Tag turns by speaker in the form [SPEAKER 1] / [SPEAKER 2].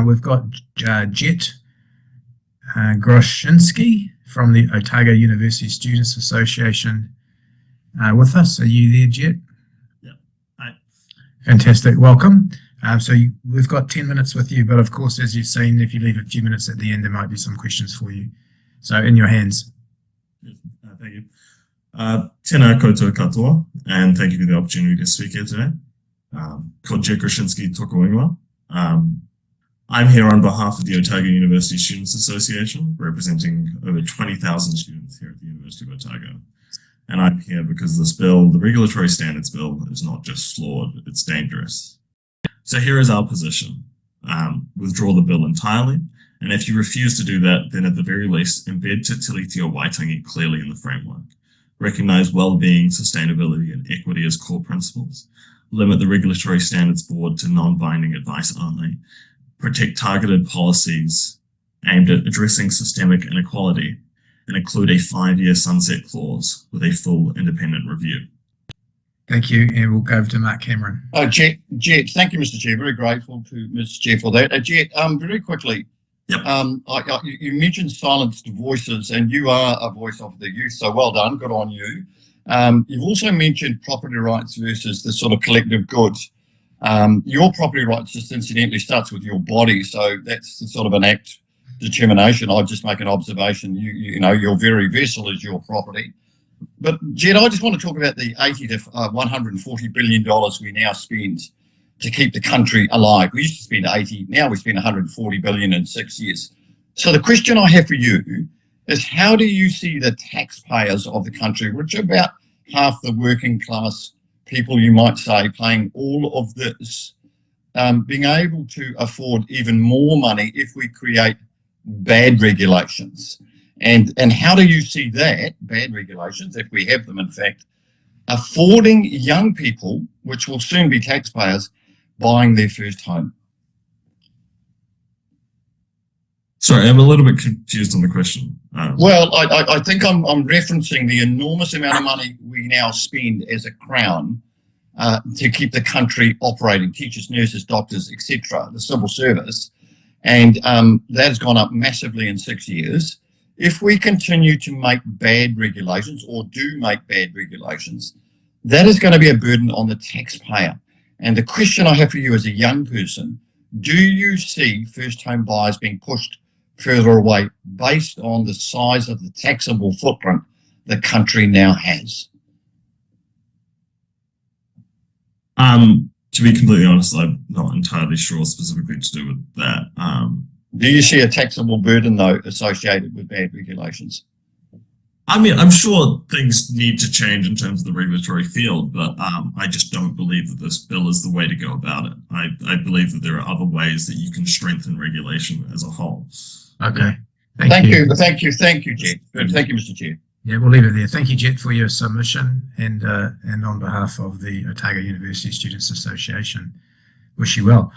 [SPEAKER 1] We've got Jet Groshinsky from the Otago University Students Association with us. Are you there, Jet?
[SPEAKER 2] Yeah. Hi.
[SPEAKER 1] Fantastic. Welcome. We've got 10 minutes with you, but of course, as you've seen, if you leave a few minutes at the end, there might be some questions for you. So in your hands.
[SPEAKER 2] Yes, thank you. Tēnā koutou katoa, and thank you for the opportunity to speak here today. Ko Jet Groshinsky tōku ingoa. I'm here on behalf of the Otago University Students Association, representing over 20,000 students here at the University of Otago. And I'm here because this bill, the Regulatory Standards Bill, is not just flawed, it's dangerous. So here is our position. Withdraw the bill entirely, and if you refuse to do that, then at the very least, embed Te Tiriti o Waitangi clearly in the framework. Recognize well-being, sustainability, and equity as core principles. Limit the Regulatory Standards Board to non-binding advice only. Protect targeted policies aimed at addressing systemic inequality, and include a 5-year sunset clause with a full independent review.
[SPEAKER 1] Thank you, and we'll go over to Mark Cameron.
[SPEAKER 3] Jet, thank you, Mr. Chair. Very grateful to Mr. Chair for that. Jet, very quickly,
[SPEAKER 2] Yep.
[SPEAKER 3] You mentioned silenced voices, and you are a voice of the youth, so well done, good on you. You've also mentioned property rights versus the sort of collective goods. Your property rights just incidentally starts with your body, so that's the sort of an act determination. I'll just make an observation. You know, your very vessel is your property. But Jed, I just want to talk about the $80 to $140 billion we now spend to keep the country alive. We used to spend 80, now we spend 140 billion in 6 years. So the question I have for you is, how do you see the taxpayers of the country, which are about half the working class people, you might say, paying all of this, being able to afford even more money if we create bad regulations? And how do you see that, bad regulations, if we have them in fact, affording young people, which will soon be taxpayers, buying their first home?
[SPEAKER 2] Sorry, I'm a little bit confused on the question.
[SPEAKER 3] Well, I think I'm referencing the enormous amount of money we now spend as a crown to keep the country operating, teachers, nurses, doctors, etc., the civil service, and that has gone up massively in 6 years. If we continue to make bad regulations, or do make bad regulations, that is going to be a burden on the taxpayer. And the question I have for you as a young person, do you see first home buyers being pushed further away based on the size of the taxable footprint the country now has?
[SPEAKER 2] To be completely honest, I'm not entirely sure specifically to do with that.
[SPEAKER 3] Do you see a taxable burden, though, associated with bad regulations?
[SPEAKER 2] I mean, I'm sure things need to change in terms of the regulatory field, but I just don't believe that this bill is the way to go about it. I believe that there are other ways that you can strengthen regulation as a whole.
[SPEAKER 1] Okay.
[SPEAKER 3] Thank you, Jet. Thank you, Mr. Chair.
[SPEAKER 1] Yeah, we'll leave it there. Thank you, Jet, for your submission, and on behalf of the Otago University Students Association, wish you well.